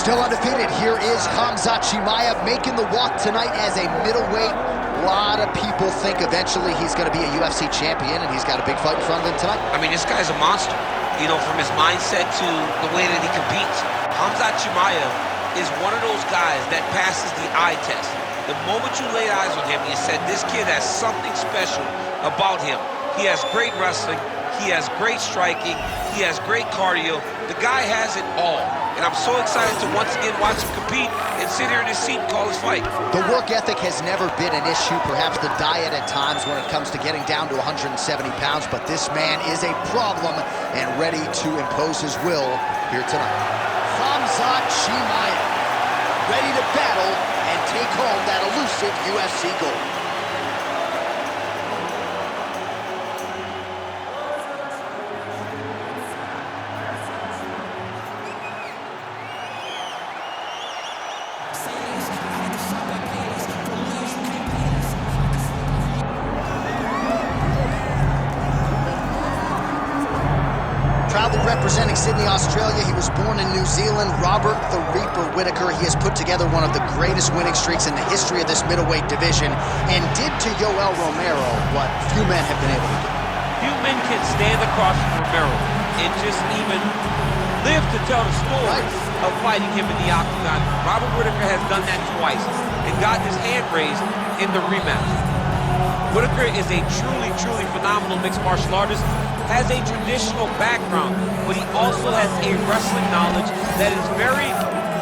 Still undefeated, here is Khamzat Chimaev making the walk tonight as a middleweight. A lot of people think eventually he's going to be a UFC champion, and he's got a big fight in front of him tonight. I mean, this guy's a monster, you know, from his mindset to the way that he competes. Khamzat Chimaev is one of those guys that passes the eye test. The moment you laid eyes on him, you said, this kid has something special about him. He has great wrestling, he has great striking, he has great cardio. The guy has it all. And I'm so excited to once again watch him compete and sit here in his seat and call his fight. The work ethic has never been an issue, perhaps the diet at times when it comes to getting down to 170 pounds, but this man is a problem and ready to impose his will here tonight. Khamzat Chimaev, ready to battle and take home that elusive UFC gold. Proudly representing Sydney, Australia, he was born in New Zealand. Robert the Reaper Whittaker. He has put together one of the greatest winning streaks in the history of this middleweight division and did to Yoel Romero what few men have been able to do. Few men can stand across from Romero and just even live to tell the story of fighting him in the octagon. Robert Whittaker has done that twice and gotten his hand raised in the rematch. Whittaker is a truly phenomenal mixed martial artist, has a traditional background, but he also has a wrestling knowledge that is very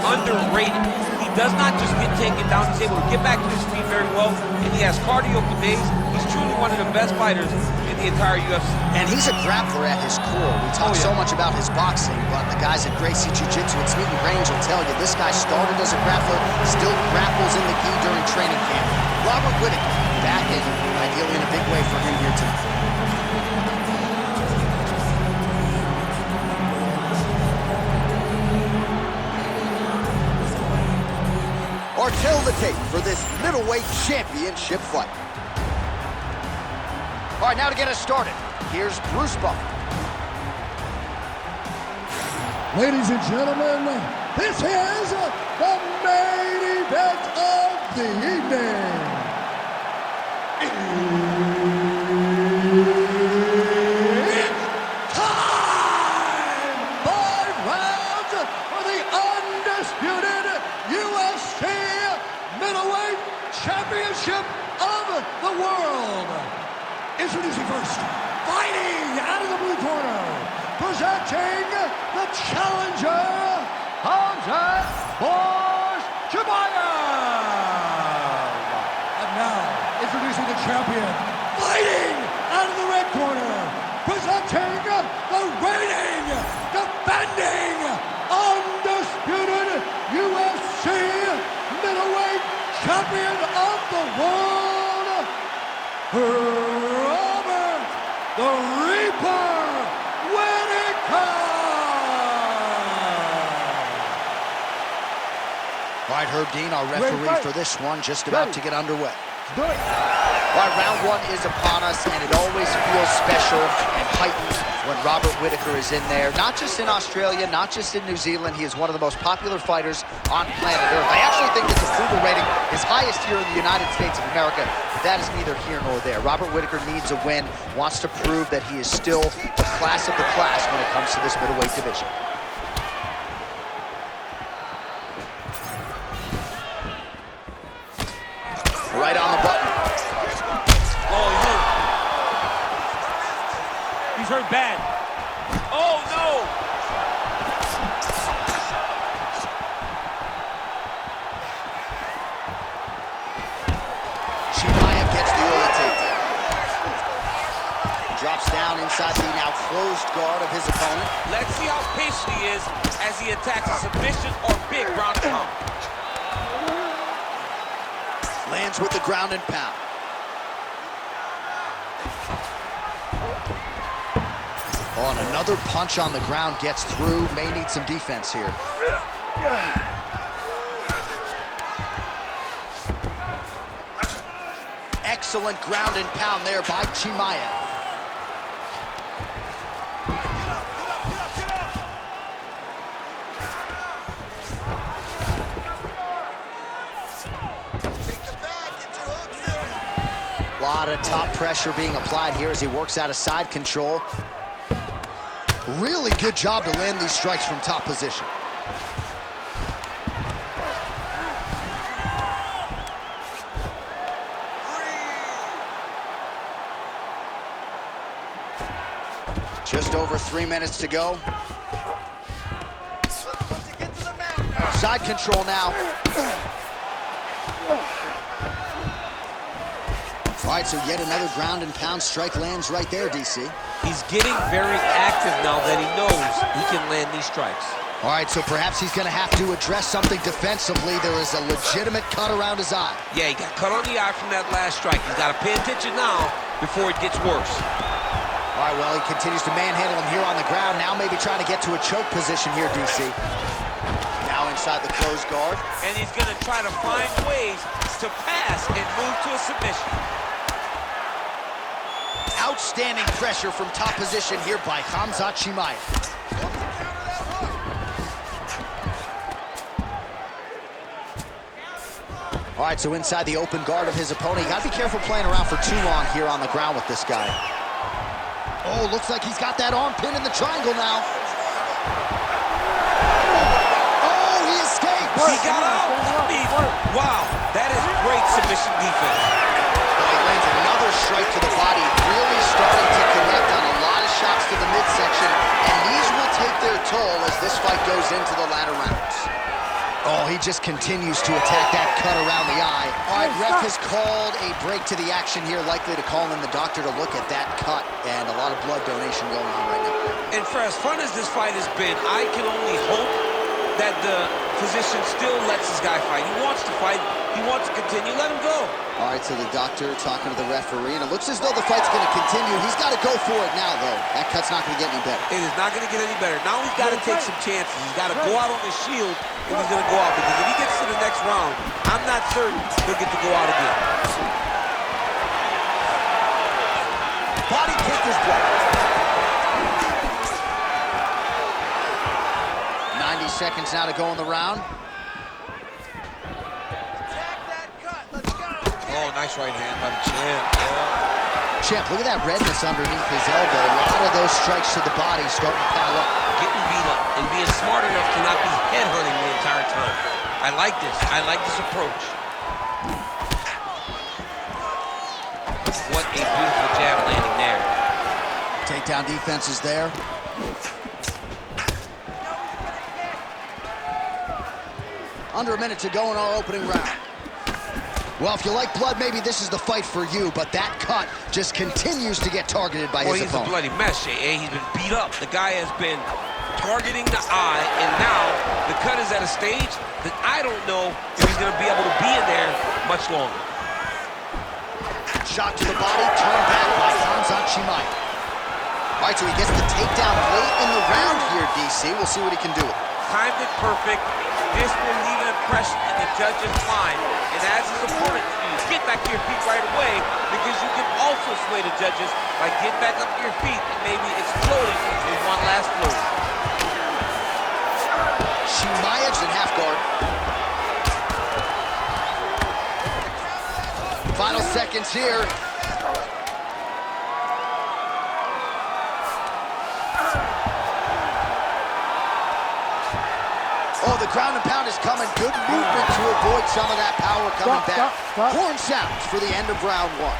underrated. He does not just get taken down, he's able to get back to his feet very well, and he has cardio for days. He's truly one of the best fighters in the entire UFC. And he's a grappler at his core. We talk so much about his boxing, but the guys at Gracie Jiu-Jitsu and Smeaton Grange will tell you this guy started as a grappler, still grapples in the gi during training camp. Robert Whittaker back in, ideally in a big way for him here tonight. Or tell the tape for this middleweight championship fight. All right, now to get us started, here's Bruce Buffer. Ladies and gentlemen, this is the main event of the evening. It's time! 5 rounds for the undisputed UFC Middleweight Championship of the world. Introducing first, fighting out of the blue corner, presenting the challenger, Khamzat Chimaev. And now, introducing the champion, fighting out of the red corner, presenting the reigning, defending, undisputed UFC middleweight champion of the world, Robert the Reaper Whittaker. All right, Herb Dean, our referee for this one, just about to get underway. All right, round 1 is upon us, and it always feels special and heightened when Robert Whittaker is in there. Not just in Australia, not just in New Zealand. He is one of the most popular fighters on planet Earth. I actually think that the approval rating is highest here in the United States of America, but that is neither here nor there. Robert Whittaker needs a win, wants to prove that he is still the class of the class when it comes to this middleweight division. Right on the button. Oh, he's hurt. He's hurt bad. Oh, no! Chimaev gets the early takedown. Drops down inside the now closed guard of his opponent. Let's see how patient he is as he attacks a submission or big ground and pound. Lands with the ground and pound. Oh, and another punch on the ground gets through. May need some defense here. Excellent ground and pound there by Chimaev. lot of top pressure being applied here as he works out of side control. Really good job to land these strikes from top position. Just over 3 minutes to go. Side control now. All right, so yet another ground and pound strike lands right there, DC. He's getting very active now that he knows he can land these strikes. All right, so perhaps he's going to have to address something defensively. There is a legitimate cut around his eye. Yeah, he got cut on the eye from that last strike. He's got to pay attention now before it gets worse. All right, well, he continues to manhandle him here on the ground. Now maybe trying to get to a choke position here, DC. Now inside the closed guard. And he's going to try to find ways to pass and move to a submission. Outstanding pressure from top position here by Khamzat Chimaev. All right, so inside the open guard of his opponent. You got to be careful playing around for too long here on the ground with this guy. Oh, looks like he's got that arm pinned in the triangle now. Oh, he escaped. He got out. Wow, that is great submission defense. Well, he lands another strike to the body, really starting to connect on a lot of shots to the midsection, and these will take their toll as this fight goes into the latter rounds. Oh, he just continues to attack that cut around the eye. All right, ref has called a break to the action here, likely to call in the doctor to look at that cut, and a lot of blood donation going on right now. And for as fun as this fight has been, I can only hope that the physician still lets this guy fight. He wants to fight. He wants to continue. Let him go. All right, so the doctor talking to the referee, and it looks as though the fight's going to continue. He's got to go for it now, though. That cut's not going to get any better. It is not going to get any better. Now he's got to take some chances. He's got to go out on his shield if he's going to go out. Because if he gets to the next round, I'm not certain he'll get to go out again. Body kick is blocked. 90 seconds now to go in the round. Oh, nice right hand by the champ. Yeah. Champ, look at that redness underneath his elbow. A lot of those strikes to the body starting to pile up. Getting beat up and being smart enough to not be headhunting the entire time. I like this. I like this approach. What a beautiful jab landing there. Takedown defense is there. Under a minute to go in our opening round. Well, if you like blood, maybe this is the fight for you, but that cut just continues to get targeted by his opponent. He's a bloody mess, Jay. He's been beat up. The guy has been targeting the eye, and now the cut is at a stage that I don't know if he's going to be able to be in there much longer. Shot to the body, turned back by Khamzat Chimaev. All right, so he gets the takedown late in the round here, DC. We'll see what he can do with it. Timed it perfect. This will leave an impression in the judge's mind. And as his opponent, you get back to your feet right away because you can also sway the judges by getting back up to your feet and maybe exploding in one last blow. Chimaev's in half guard. Final seconds here. Oh, the ground and pound is coming. Good movement to avoid some of that power coming back. Horn sounds for the end of round one.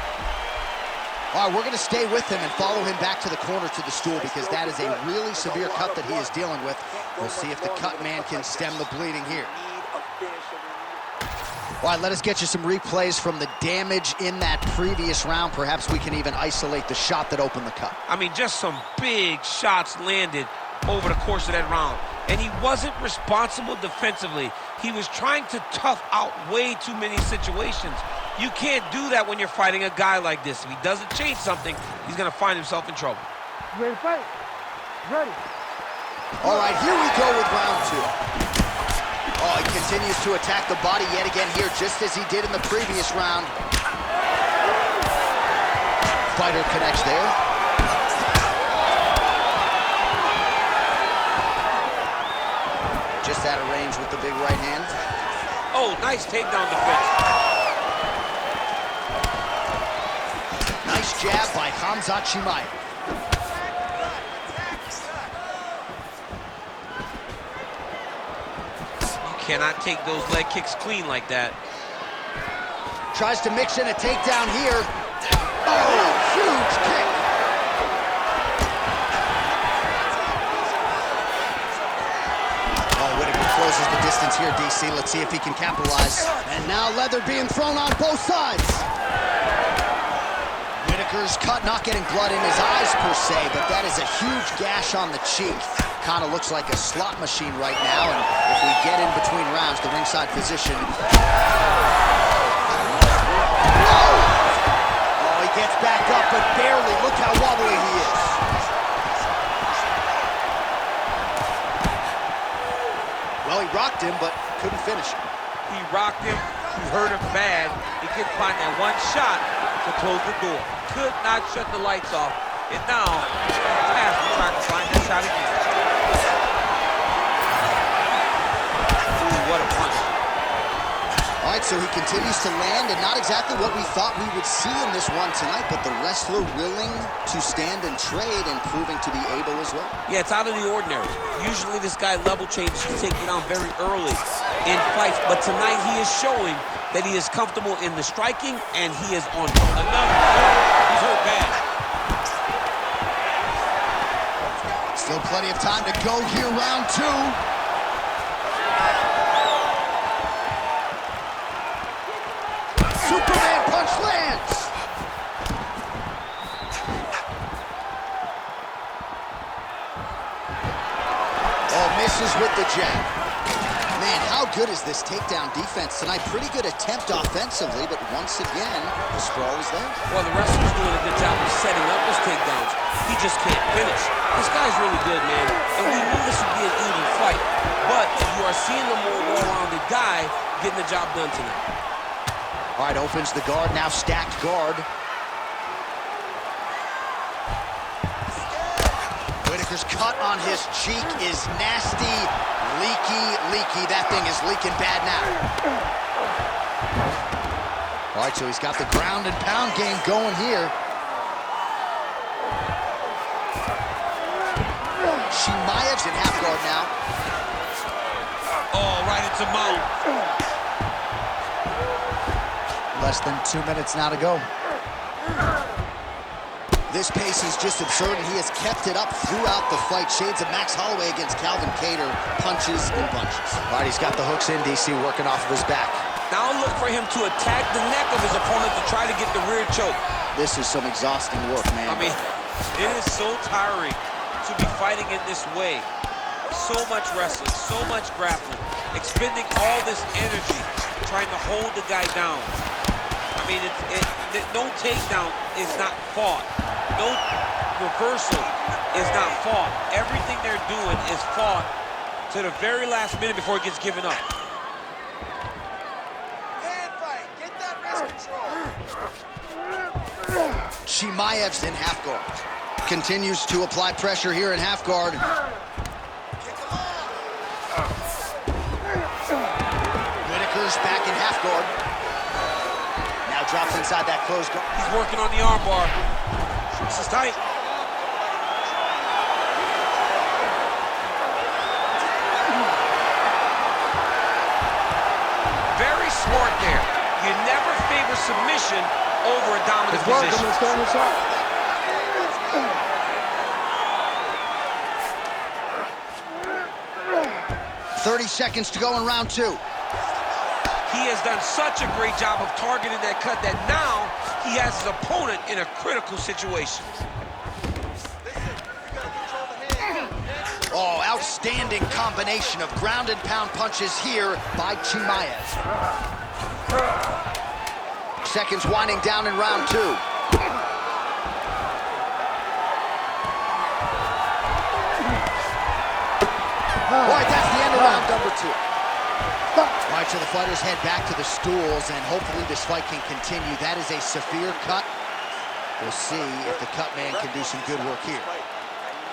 All right, we're going to stay with him and follow him back to the corner to the stool because that is a really severe cut that he is dealing with. We'll see if the cut man can stem the bleeding here. All right, let us get you some replays from the damage in that previous round. Perhaps we can even isolate the shot that opened the cut. I mean, just some big shots landed over the course of that round. And he wasn't responsible defensively. He was trying to tough out way too many situations. You can't do that when you're fighting a guy like this. If he doesn't change something, he's going to find himself in trouble. Ready to fight? Ready. All right, here we go with round two. Oh, he continues to attack the body yet again here, just as he did in the previous round. Fighter connects there. Just out of range with the big right hand. Oh, nice takedown defense. Khamzat Chimaev. You cannot take those leg kicks clean like that. Tries to mix in a takedown here. Oh, huge kick. Oh, Whittaker closes the distance here, DC. Let's see if he can capitalize. And now leather being thrown on both sides. Whittaker's cut, not getting blood in his eyes per se, but that is a huge gash on the cheek. Kind of looks like a slot machine right now, and if we get in between rounds, the ringside physician. Oh, he gets back up, but barely. Look how wobbly he is. Well, he rocked him, but couldn't finish him. He rocked him, he hurt him bad. He couldn't find that one shot to close the door. Could not shut the lights off. And now, Pass to try to find that shot again. Ooh, what a punch. All right, so he continues to land, and not exactly what we thought we would see in this one tonight, but the wrestler willing to stand and trade and proving to be able as well. Yeah, it's out of the ordinary. Usually this guy level changes, he's taking it down very early in fights, but tonight he is showing that he is comfortable in the striking, and he is on another. He's hurt bad. Still plenty of time to go here, round two. Superman punch lands. Oh, misses with the jab. Man, how good is this takedown defense tonight? Pretty good attempt offensively, but once again, the sprawl is there. Well, the wrestler's doing a good job of setting up his takedowns. He just can't finish. This guy's really good, man, and we knew this would be an even fight. But you are seeing the more well-rounded guy getting the job done tonight. All right, opens the guard, now stacked guard. Whittaker's cut on his cheek is nasty, leaky. That thing is leaking bad now. All right, so he's got the ground and pound game going here. Chimaev's in half guard now. Oh, right into mount. Less than 2 minutes now to go. This pace is just absurd, and he has kept it up throughout the fight. Shades of Max Holloway against Calvin Kattar, punches and bunches. All right, he's got the hooks in, DC, working off of his back. Now look for him to attack the neck of his opponent to try to get the rear choke. This is some exhausting work, man. I mean, it is so tiring to be fighting in this way. So much wrestling, so much grappling, expending all this energy trying to hold the guy down. I mean, no takedown is not fought. No reversal is not fought. Everything they're doing is fought to the very last minute before it gets given up. Hand fight. Get that wrist control. Chimaev's in half guard. Continues to apply pressure here in half guard. Whittaker's back in half guard. Now drops inside that closed guard. He's working on the arm bar. This is tight. Very smart there. You never favor submission over a dominant position. 30 seconds to go in round two. He has done such a great job of targeting that cut that now he has his opponent in a critical situation. Oh, outstanding combination of ground and pound punches here by Chimaev. Seconds winding down in round two. All right, that's the end of round number two. All right, so the fighters head back to the stools, and hopefully this fight can continue. That is a severe cut. We'll see if the cut man can do some good work here. I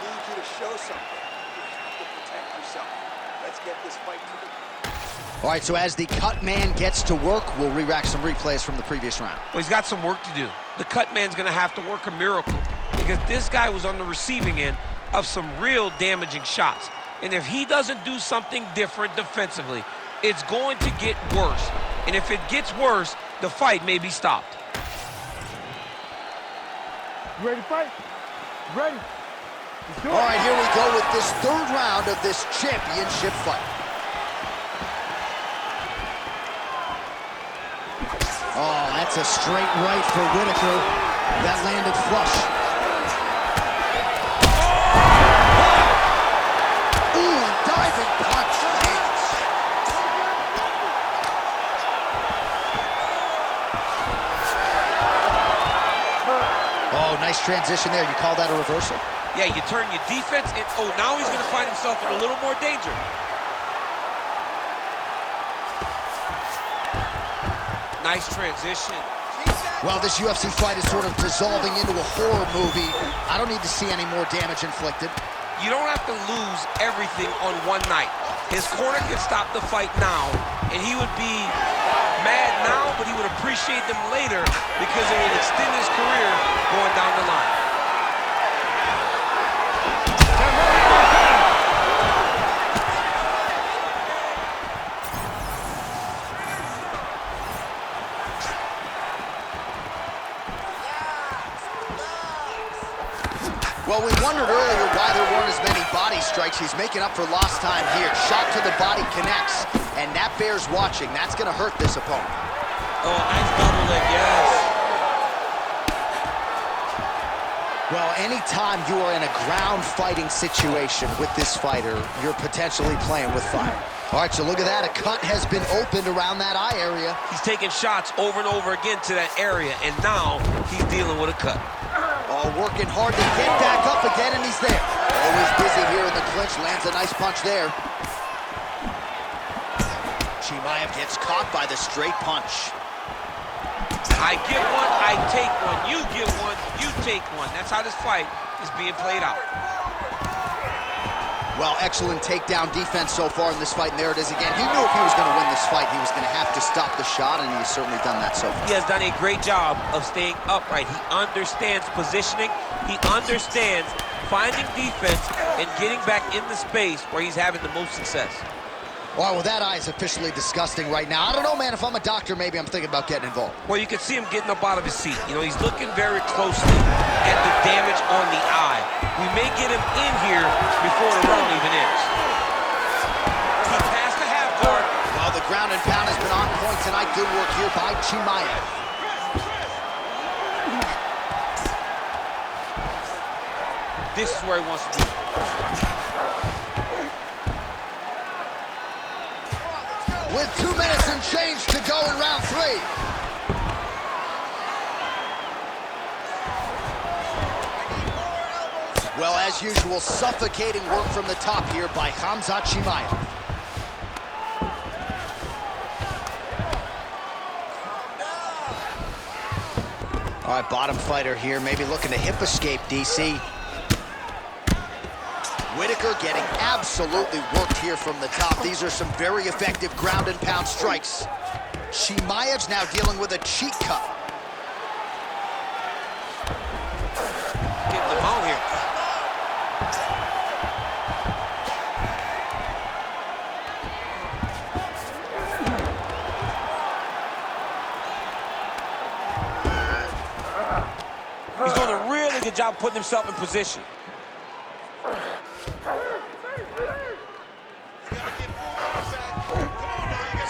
need you to show something. You have to protect yourself. Let's get this fight to the... All right, so as the cut man gets to work, we'll re-rack some replays from the previous round. Well, he's got some work to do. The cut man's going to have to work a miracle. because this guy was on the receiving end of some real damaging shots. And if he doesn't do something different defensively, it's going to get worse. And if it gets worse, the fight may be stopped. You ready to fight? Ready? All right, here we go with this third round of this championship fight. Oh, that's a straight right for Whittaker. That landed flush. Ooh, diving punch lands. Oh, nice transition there. You call that a reversal? Yeah, you turn your defense, and oh, now he's going to find himself in a little more danger. Nice transition. Well, this UFC fight is sort of dissolving into a horror movie. I don't need to see any more damage inflicted. You don't have to lose everything on one night. His corner can stop the fight now, and he would be mad now, but he would appreciate them later because it would extend his career going down the line. Well, we wondered earlier why there weren't as many body strikes. He's making up for lost time here. Shot to the body connects, and that bears watching. That's going to hurt this opponent. Oh, nice double leg, yes. Well, anytime you are in a ground fighting situation with this fighter, you're potentially playing with fire. All right, so look at that. A cut has been opened around that eye area. He's taking shots over and over again to that area, and now he's dealing with a cut. Oh, working hard to get back up again, and he's there. Always busy here in the clinch. Lands a nice punch there. Chimaev gets caught by the straight punch. I get one, I take one. You get one, you take one. That's how this fight is being played out. Well, excellent takedown defense so far in this fight, and there it is again. He knew if he was going to win this fight, he was going to have to stop the shot, and he's certainly done that so far. He has done a great job of staying upright. He understands positioning. He understands finding defense and getting back in the space where he's having the most success. All right, well, that eye is officially disgusting right now. I don't know, man. If I'm a doctor, maybe I'm thinking about getting involved. Well, you can see him getting up out of his seat. You know, he's looking very closely at the damage on the eye. We may get him in here before the round even ends. He passed the half guard. Well, the ground and pound has been on point tonight. Good work here by Chimaev. This is where he wants to be. With 2 minutes and change to go in round 3. Well, as usual, suffocating work from the top here by Khamzat Chimaev. All right, bottom fighter here, maybe looking to hip escape, DC. Whittaker getting absolutely worked here from the top. These are some very effective ground and pound strikes. Chimaev's now dealing with a cheek cut. Getting the mount here. He's doing a really good job putting himself in position.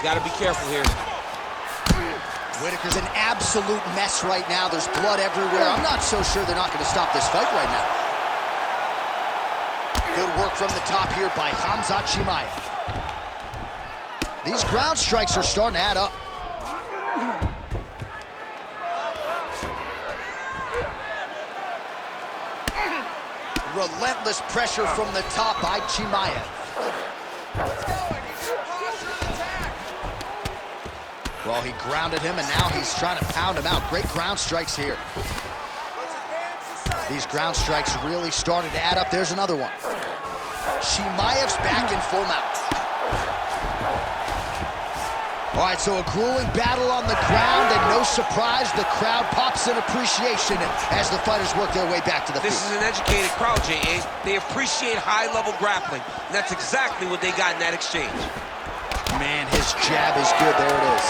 Got to be careful here. Whittaker's an absolute mess right now. There's blood everywhere. I'm not so sure they're not going to stop this fight right now. Good work from the top here by Khamzat Chimaev. These ground strikes are starting to add up. Relentless pressure from the top by Chimaev. Well, he grounded him, and now he's trying to pound him out. Great ground strikes here. These ground strikes really started to add up. There's another one. Chimaev's back in full mount. All right, so a grueling battle on the ground, and no surprise, the crowd pops in appreciation as the fighters work their way back to the field. This is an educated crowd, J.A. They appreciate high-level grappling, and that's exactly what they got in that exchange. Man, his jab is good. There it is.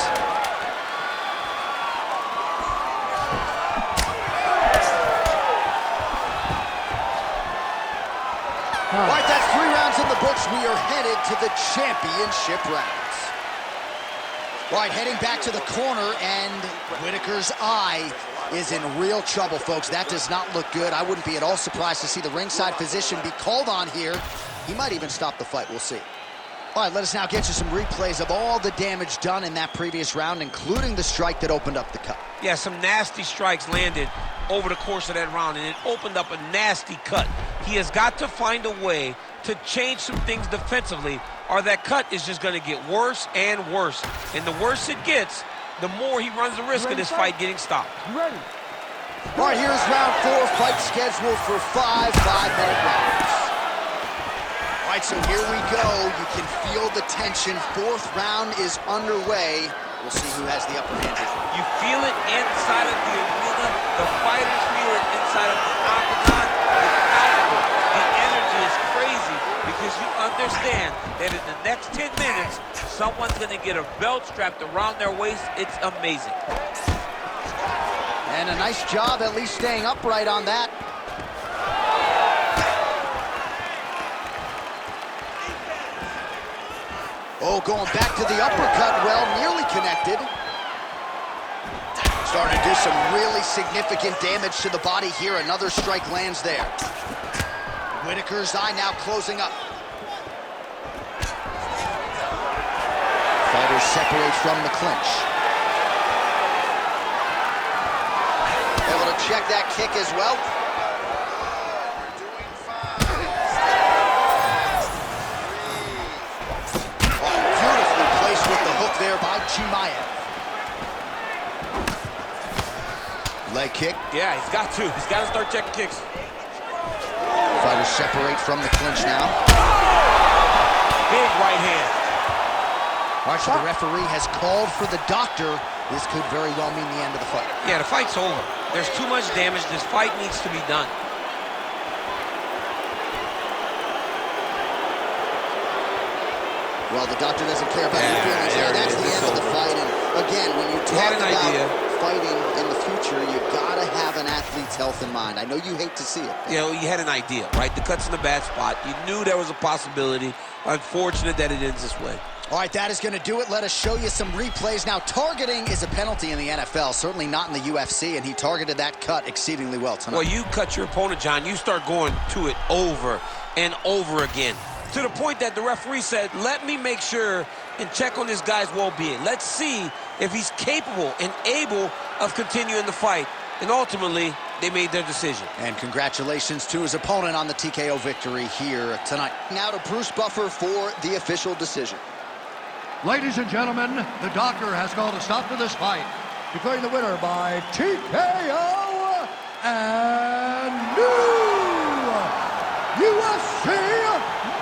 All right, that's 3 rounds in the books. We are headed to the championship rounds. All right, heading back to the corner, and Whittaker's eye is in real trouble, folks. That does not look good. I wouldn't be at all surprised to see the ringside physician be called on here. He might even stop the fight. We'll see. All right, let us now get you some replays of all the damage done in that previous round, including the strike that opened up the cut. Yeah, some nasty strikes landed over the course of that round, and it opened up a nasty cut. He has got to find a way to change some things defensively, or that cut is just going to get worse and worse. And the worse it gets, the more he runs the risk of this fight getting stopped. You ready? All right, here's round 4, fight scheduled for 5 5-minute rounds. All right, so here we go. You can feel the tension. 4th round is underway. We'll see who has the upper hand here. You feel it inside of the arena. The fighters feel it inside of the octagon. The energy is crazy because you understand that in the next 10 minutes, someone's going to get a belt strapped around their waist. It's amazing. And a nice job at least staying upright on that. Oh, going back to the uppercut, well, nearly connected. Starting to do some really significant damage to the body here. Another strike lands there. Whittaker's eye now closing up. Fighters separate from the clinch. Able to check that kick as well. There by Chimaev. Leg kick. Yeah, he's got to. He's got to start checking kicks. Fighters separate from the clinch now. Big right hand. All right, so the referee has called for the doctor. This could very well mean the end of the fight. Yeah, the fight's over. There's too much damage. This fight needs to be done. Well, the doctor doesn't care about your feelings there. That's the end of the fight. And again, when you talk about fighting in the future, you gotta have an athlete's health in mind. I know you hate to see it. You know, you had an idea, right? The cut's in a bad spot. You knew there was a possibility. Unfortunate that it ends this way. All right, that is going to do it. Let us show you some replays. Now, targeting is a penalty in the NFL, certainly not in the UFC, and he targeted that cut exceedingly well tonight. Well, you cut your opponent, John. You start going to it over and over again, to the point that the referee said, let me make sure and check on this guy's well-being. Let's see if he's capable and able of continuing the fight. And ultimately, they made their decision. And congratulations to his opponent on the TKO victory here tonight. Now to Bruce Buffer for the official decision. Ladies and gentlemen, the doctor has called a stop to this fight, declaring the winner by TKO and new UFC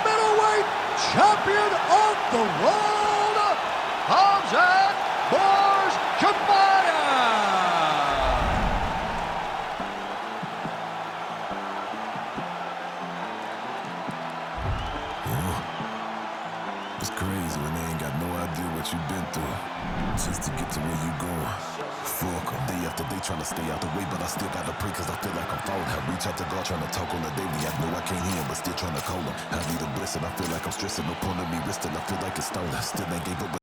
middleweight champion of the world, Khamzat Chimaev. It's crazy when they ain't got no idea what you've been through just to get to where you going. Fuck 'em, day after day trying to stay out the way, but I still gotta pray cause I feel like I'm falling. I reach out to God trying to talk on the daily. I know I can't hear him, but still trying to call him. I need a blessing, I feel like I'm stressing. No point of me risking, I feel like it's stolen. Still ain't gave up.